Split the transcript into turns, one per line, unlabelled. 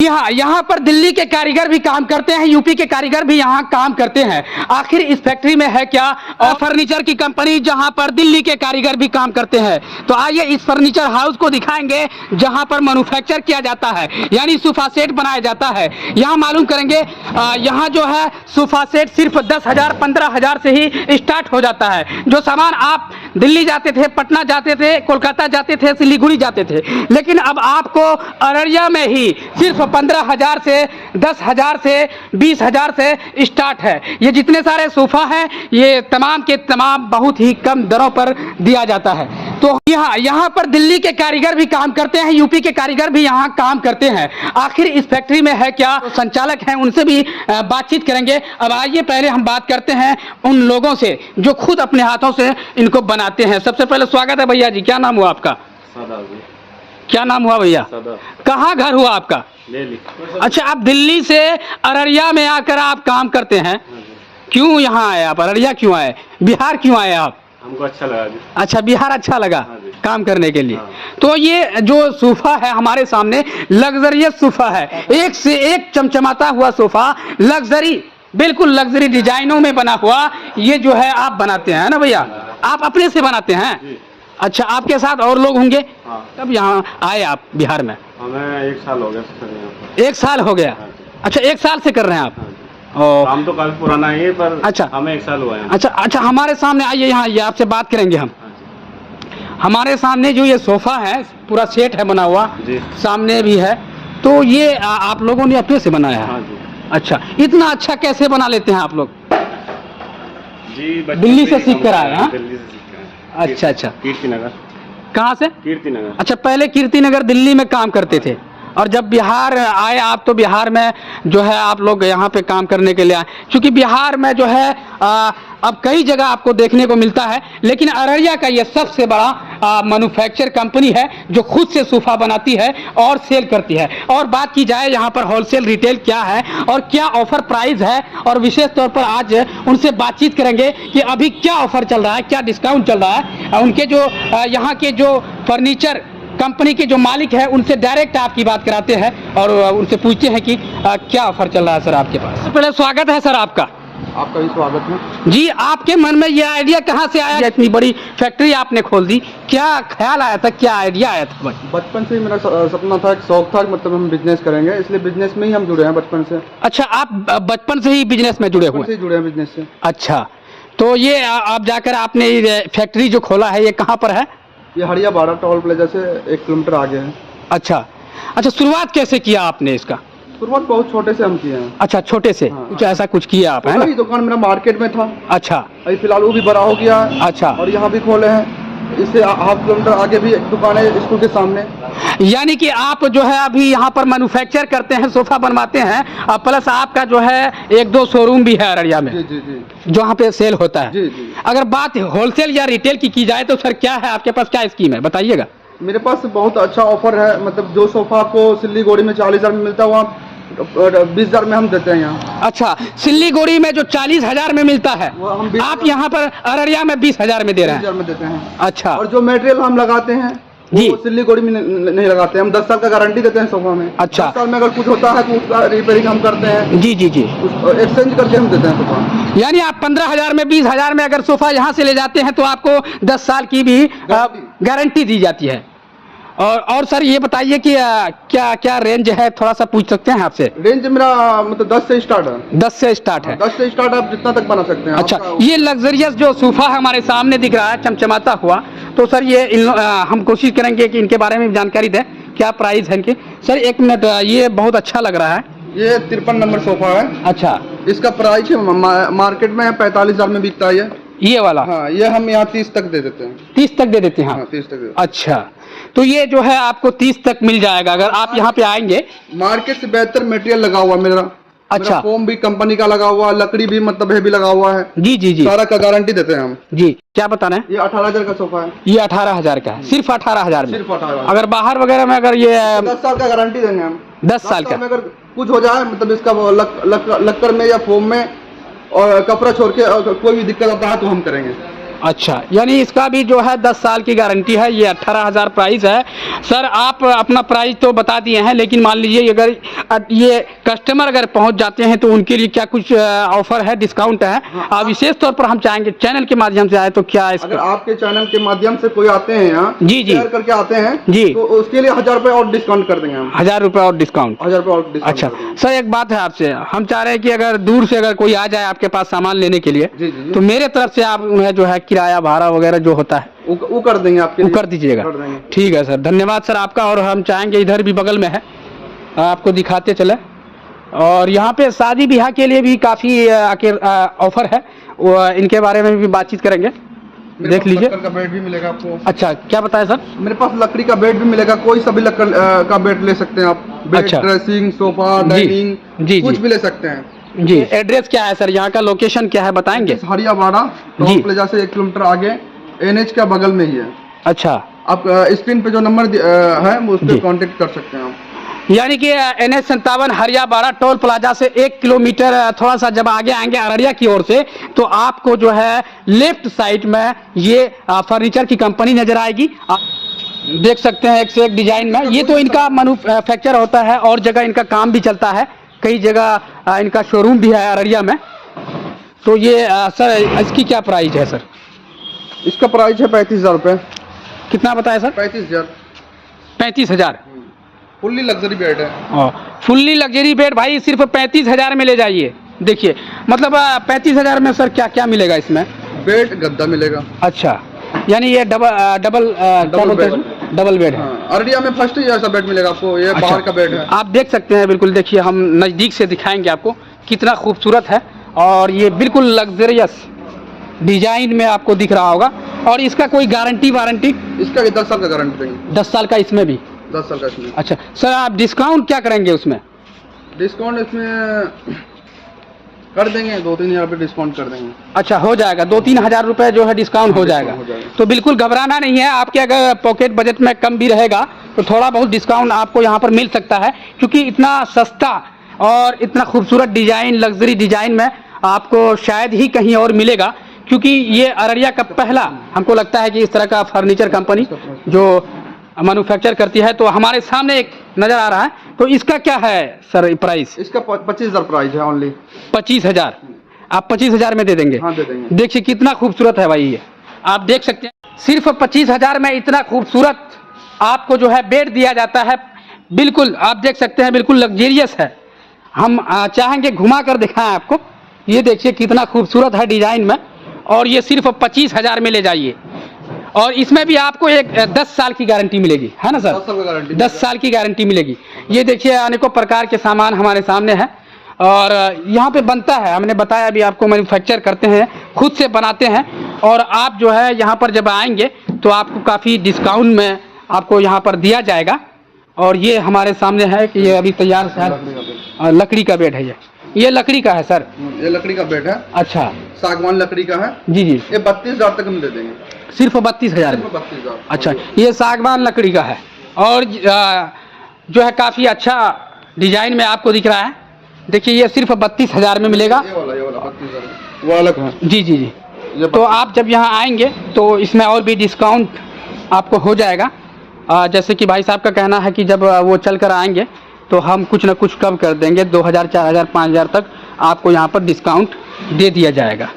हाँ, यहाँ पर दिल्ली के कारीगर भी काम करते हैं, यूपी के कारीगर भी यहाँ काम करते हैं। आखिर इस फैक्ट्री में है क्या? और फर्नीचर की कंपनी जहाँ पर दिल्ली के कारीगर भी काम करते हैं। तो आइए इस फर्नीचर हाउस को दिखाएंगे जहाँ पर मैन्युफैक्चर किया जाता है, यानी सोफा सेट बनाया जाता है। यहाँ मालूम करेंगे यहाँ जो है सोफा सेट सिर्फ 10,000 15,000 से ही स्टार्ट हो जाता है। जो सामान आप दिल्ली जाते थे, पटना जाते थे, कोलकाता जाते थे, सिलीगुड़ी जाते थे, लेकिन अब आपको अररिया में ही सिर्फ 15,000 से 10,000 से 20,000 से स्टार्ट है। ये जितने सारे सोफा हैं ये तमाम के तमाम बहुत ही कम दरों पर दिया जाता है। तो यहाँ पर दिल्ली के कारीगर भी काम करते हैं, यूपी के कारीगर भी यहाँ काम करते हैं। आखिर इस फैक्ट्री में है क्या? तो संचालक हैं, उनसे भी बातचीत करेंगे। अब आइए पहले हम बात करते हैं उन लोगों से जो खुद अपने हाथों से इनको बनाते हैं। सबसे पहले स्वागत है भैया जी, क्या नाम हुआ आपका? क्या नाम हुआ भैया? कहाँ घर हुआ आपका? दिल्ली। अच्छा, आप दिल्ली से अररिया में आकर आप काम करते हैं, क्यों यहाँ आए आप? अररिया क्यों आए? बिहार क्यों आए आप?
हमको अच्छा लगा जी।
अच्छा, बिहार अच्छा लगा काम करने के लिए।
हाँ।
तो ये जो सोफा है हमारे सामने लग्जरियस सोफा है, एक से एक चमचमाता हुआ सोफा, लग्जरी, बिल्कुल लग्जरी डिजाइनों में बना हुआ ये जो है आप बनाते हैं ना भैया? आप अपने से बनाते हैं? अच्छा, आपके साथ और लोग होंगे?
हाँ।
कब यहाँ आए आप बिहार में?
हमें 1 साल हो गया।
1 साल हो गया? अच्छा, 1 साल से कर रहे हैं आप?
काम तो काफी पुराना है पर
अच्छा,
हमें 1 साल हुआ है।
अच्छा, हमारे सामने आइए, यहाँ ये आपसे बात करेंगे हम। हमारे सामने जो ये सोफा है पूरा सेट है बना हुआ
जी।
सामने भी है, तो ये आप लोगों ने अपने से बनाया है?
हाँ जी।
अच्छा, इतना अच्छा कैसे बना लेते हैं आप लोग?
जी,
दिल्ली से सीख कर आए हैं?
दिल्ली से सीख कर आए।
अच्छा,
कीर्तिनगर।
कहाँ से?
कीर्तिनगर। अच्छा,
पहले कीर्तिनगर दिल्ली में काम करते थे, और जब बिहार आए आप तो बिहार में जो है आप लोग यहाँ पे काम करने के लिए आए, क्योंकि बिहार में जो है अब कई जगह आपको देखने को मिलता है, लेकिन अररिया का ये सबसे बड़ा मैन्युफैक्चर कंपनी है जो खुद से सोफा बनाती है और सेल करती है। और बात की जाए यहाँ पर होलसेल रिटेल क्या है और क्या ऑफर प्राइस है, और विशेष तौर पर आज उनसे बातचीत करेंगे कि अभी क्या ऑफर चल रहा है, क्या डिस्काउंट चल रहा है। उनके जो यहाँ के जो फर्नीचर कंपनी के जो मालिक है उनसे डायरेक्ट आपकी बात कराते हैं और उनसे पूछते हैं कि क्या ऑफर चल रहा है सर आपके पास। तो पहले स्वागत है सर आपका।
आपका भी स्वागत है
जी। आपके मन में ये आइडिया कहाँ से आया? इतनी बड़ी फैक्ट्री आपने खोल दी, क्या ख्याल आया था, क्या आइडिया आया था?
बचपन से ही मेरा सपना था, एक शौक था, मतलब हम बिजनेस करेंगे, इसलिए बिजनेस में ही हम जुड़े हैं बचपन से।
अच्छा, आप बचपन से ही बिजनेस में जुड़े हुए?
जुड़े हैं बिजनेस से।
अच्छा, तो ये आप जाकर आपने फैक्ट्री जो खोला है ये कहाँ पर है?
ये हड़िया बाड़ा टोल प्लाजा से 1 किलोमीटर आगे है।
अच्छा, शुरुआत कैसे किया आपने इसका?
शुरुआत बहुत छोटे से हम किए हैं।
अच्छा, छोटे से।
हाँ।
कुछ ऐसा कुछ किया आप? है ना?
दुकान मेरा मार्केट में था।
अच्छा,
अभी फिलहाल वो भी बड़ा हो गया है।
अच्छा,
और यहाँ भी खोले हैं, इससे 1/2 किलोमीटर आगे भी एक दुकान है स्कूल के सामने।
यानी कि आप जो है अभी यहाँ पर मैन्युफैक्चर करते हैं, सोफा बनवाते हैं, और प्लस आपका जो है 1-2 शोरूम भी है अररिया में?
जी जी जी।
जहाँ पे सेल होता है?
जी जी।
अगर बात होलसेल या रिटेल की जाए तो सर क्या है आपके पास, क्या स्कीम है, बताइएगा।
मेरे पास बहुत अच्छा ऑफर है, मतलब जो सोफा आपको सिल्लीगुड़ी में 40,000 में मिलता है वहाँ 20,000 में हम देते हैं यहाँ।
अच्छा, सिल्लीगुड़ी में जो 40,000 में मिलता है आप यहाँ पर अररिया में 20,000 में दे रहे हैं?
20,000 में देते हैं।
अच्छा,
और जो मटेरियल हम लगाते हैं
जी,
वो सिल्लीगुड़ी में नहीं लगाते, हम 10 साल का गारंटी देते हैं सोफा में।
अच्छा।
10 साल में अगर कुछ होता है तो उसका रिपेयरिंग हम करते हैं।
जी जी जी।
एक्सचेंज करके हम देते हैं सोफा।
यानी आप 15,000 में 20,000 में अगर सोफा यहाँ से ले जाते हैं तो आपको 10 साल की भी गारंटी दी जाती है। और सर ये बताइए कि क्या क्या रेंज है, थोड़ा सा पूछ सकते हैं आपसे?
रेंज मेरा मतलब 10 से स्टार्ट है।
10 से स्टार्ट है?
10 से स्टार्ट, आप जितना तक बना सकते हैं।
अच्छा, ये लग्जरियस जो सोफा हमारे सामने दिख रहा है चमचमाता हुआ, तो सर ये हम कोशिश करेंगे कि इनके बारे में जानकारी दें, क्या प्राइस है इनके? सर 1 मिनट, ये बहुत अच्छा लग रहा है।
ये 53 नंबर सोफा है।
अच्छा,
इसका प्राइस मार्केट में 45,000 में बिकता है
ये वाला?
हाँ, ये हम यहाँ 30 तक दे देते हैं।
30 तक दे देते हैं?
हाँ, 30 तक।
अच्छा, तो ये जो है आपको 30 तक मिल जाएगा अगर आप यहाँ पे आएंगे।
मार्केट से बेहतर मटेरियल लगा हुआ मेरा।
अच्छा,
फोम भी कंपनी का लगा हुआ, लकड़ी भी मतलब हेवी लगा हुआ है।
जी जी जी,
सारा का गारंटी देते हैं हम।
जी, क्या बता रहे हैं?
ये 18,000 का सोफा है।
ये 18,000 का है? सिर्फ 18,000 में?
सिर्फ 18,000।
अगर बाहर वगैरह में अगर ये
10 साल का गारंटी देंगे हम।
10 साल का
में अगर कुछ हो जाए, मतलब इसका लक्कर में या फोम में और कपड़ा छोड़ के कोई भी दिक्कत आता है तो हम करेंगे।
अच्छा, यानी इसका भी जो है 10 साल की गारंटी है। ये 18,000 प्राइस है। सर आप अपना प्राइस तो बता दिए हैं, लेकिन मान लीजिए अगर ये कस्टमर अगर पहुंच जाते हैं तो उनके लिए क्या कुछ ऑफर है, डिस्काउंट है? आप विशेष तौर पर हम चाहेंगे चैनल के माध्यम से आए तो क्या
अगर आपके चैनल के माध्यम से कोई आते हैं यहाँ,
जी जी,
शेयर करके आते हैं
जी,
तो उसके लिए 1000 रुपये और डिस्काउंट कर देंगे हम।
1000 रुपये और डिस्काउंट?
1000 रुपये और डिस्काउंट।
अच्छा सर, एक बात है आपसे, हम चाह रहे हैं कि अगर दूर से अगर कोई आ जाए आपके पास सामान लेने के लिए,
जी जी,
तो मेरे तरफ से आप उन्हें जो है किराया भाड़ा वगैरह जो होता है
वो कर देंगे आपके
वो
लिए।
कर दीजिएगा। ठीक है सर, धन्यवाद सर आपका। और हम चाहेंगे इधर भी बगल में है, आपको दिखाते चले। और यहाँ पे शादी ब्याह के लिए भी काफ़ी ऑफर है, वो इनके बारे में भी बातचीत करेंगे, देख लीजिए।
लकड़ी का बेड भी मिलेगा आपको।
अच्छा, क्या बताया सर?
मेरे पास लकड़ी का बेड भी मिलेगा, कोई सा भी लकड़ी का बेड ले सकते हैं आप। बेड,
अच्छा।
ड्रेसिंग, सोफा, डाइनिंग,
जी
कुछ
जी
भी ले सकते हैं
जी। एड्रेस क्या है सर, यहाँ का लोकेशन क्या है बताएंगे?
हरियावाड़ा टोल प्लाजा से 1 किलोमीटर आगे, NH का बगल में ही है।
अच्छा,
आप स्क्रीन पे जो नंबर है उस पर कांटेक्ट कर सकते हैं आप।
यानी कि NH 57 हरियावाड़ा टोल प्लाजा से 1 किलोमीटर थोड़ा सा जब आगे आएंगे अररिया की ओर से, तो आपको जो है लेफ्ट साइड में ये फर्नीचर की कंपनी नजर आएगी। आप देख सकते हैं एक से एक डिजाइन में। ये तो इनका मैन्युफैक्चर होता है और जगह इनका काम भी चलता है, कई जगह इनका शोरूम भी है अररिया में। तो ये सर इसकी क्या प्राइस है सर?
इसका प्राइस है 35,000 रुपये।
कितना बताया सर?
35,000।
35,000
फुल्ली लग्जरी बेड है।
फुल्ली लग्जरी बेड भाई सिर्फ 35,000 में ले जाइए। देखिए मतलब 35,000 में सर क्या क्या मिलेगा इसमें?
बेड, गद्दा मिलेगा।
अच्छा, यानी ये डबल बेड है।
अररिया में फर्स्ट ही ऐसा बेड मिलेगा आपको, ये बाहर का बेड है।
आप देख सकते हैं, बिल्कुल देखिए, हम नज़दीक से दिखाएंगे आपको कितना खूबसूरत है। और ये बिल्कुल लग्जरियस डिजाइन में आपको दिख रहा होगा। और इसका कोई गारंटी वारंटी?
इसका 10 साल का गारंटी देंगे।
10 साल का इसमें भी?
10 साल का इसमें।
अच्छा सर, आप डिस्काउंट क्या करेंगे उसमें?
डिस्काउंट इसमें कर देंगे, 2-3 हज़ार रुपये डिस्काउंट कर देंगे।
अच्छा, हो जाएगा 2-3 हज़ार रुपये जो है डिस्काउंट हो जाएगा। तो बिल्कुल घबराना नहीं है, आपके अगर पॉकेट बजट में कम भी रहेगा तो थोड़ा बहुत डिस्काउंट आपको यहाँ पर मिल सकता है, क्योंकि इतना सस्ता और इतना खूबसूरत डिजाइन, लग्जरी डिजाइन में आपको शायद ही कहीं और मिलेगा। क्योंकि ये अररिया का पहला हमको लगता है कि इस तरह का फर्नीचर कंपनी जो मैन्युफैक्चर करती है। तो हमारे सामने एक नज़र आ रहा है, तो इसका क्या है सर प्राइस?
इसका 25,000 प्राइस है ओनली।
25,000? आप 25,000 में दे देंगे?
हाँ, दे देंगे।
देखिए कितना खूबसूरत है भाई, ये आप देख सकते हैं। सिर्फ 25,000 में इतना खूबसूरत आपको जो है बेड दिया जाता है। बिल्कुल आप देख सकते हैं, बिल्कुल लग्जरियस है। हम चाहेंगे घुमा कर दिखाएं आपको। ये देखिए कितना खूबसूरत है डिजाइन में, और ये सिर्फ 25,000 में ले जाइए। और इसमें भी आपको एक 10 साल की गारंटी मिलेगी, है ना सर?
10 साल की गारंटी।
10 साल की गारंटी मिलेगी। ये देखिए अनेकों प्रकार के सामान हमारे सामने है, और यहाँ पे बनता है, हमने बताया अभी आपको, मैन्युफैक्चर करते हैं, खुद से बनाते हैं। और आप जो है यहाँ पर जब आएंगे तो आपको काफ़ी डिस्काउंट में आपको यहाँ पर दिया जाएगा। और ये हमारे सामने है कि ये अभी तैयार है, लकड़ी का बेड है। ये लकड़ी का है सर?
ये लकड़ी का बेड है।
अच्छा,
सागवान लकड़ी का है।
जी जी।
ये 32,000 तक हम दे देंगे।
सिर्फ 32,000?
32,000।
अच्छा, ये सागवान लकड़ी का है, और जो है काफ़ी अच्छा डिजाइन में आपको दिख रहा है। देखिए ये सिर्फ 32,000 में मिलेगा।
ये वाला 32,000 वो अलग है।
जी जी जी। तो आप जब यहाँ आएंगे तो इसमें और भी डिस्काउंट आपको हो जाएगा। जैसे कि भाई साहब का कहना है कि जब वो चल कर आएंगे तो हम कुछ ना कुछ कम कर देंगे, 2,000, 4,000, 5,000 तक आपको यहाँ पर डिस्काउंट दे दिया जाएगा।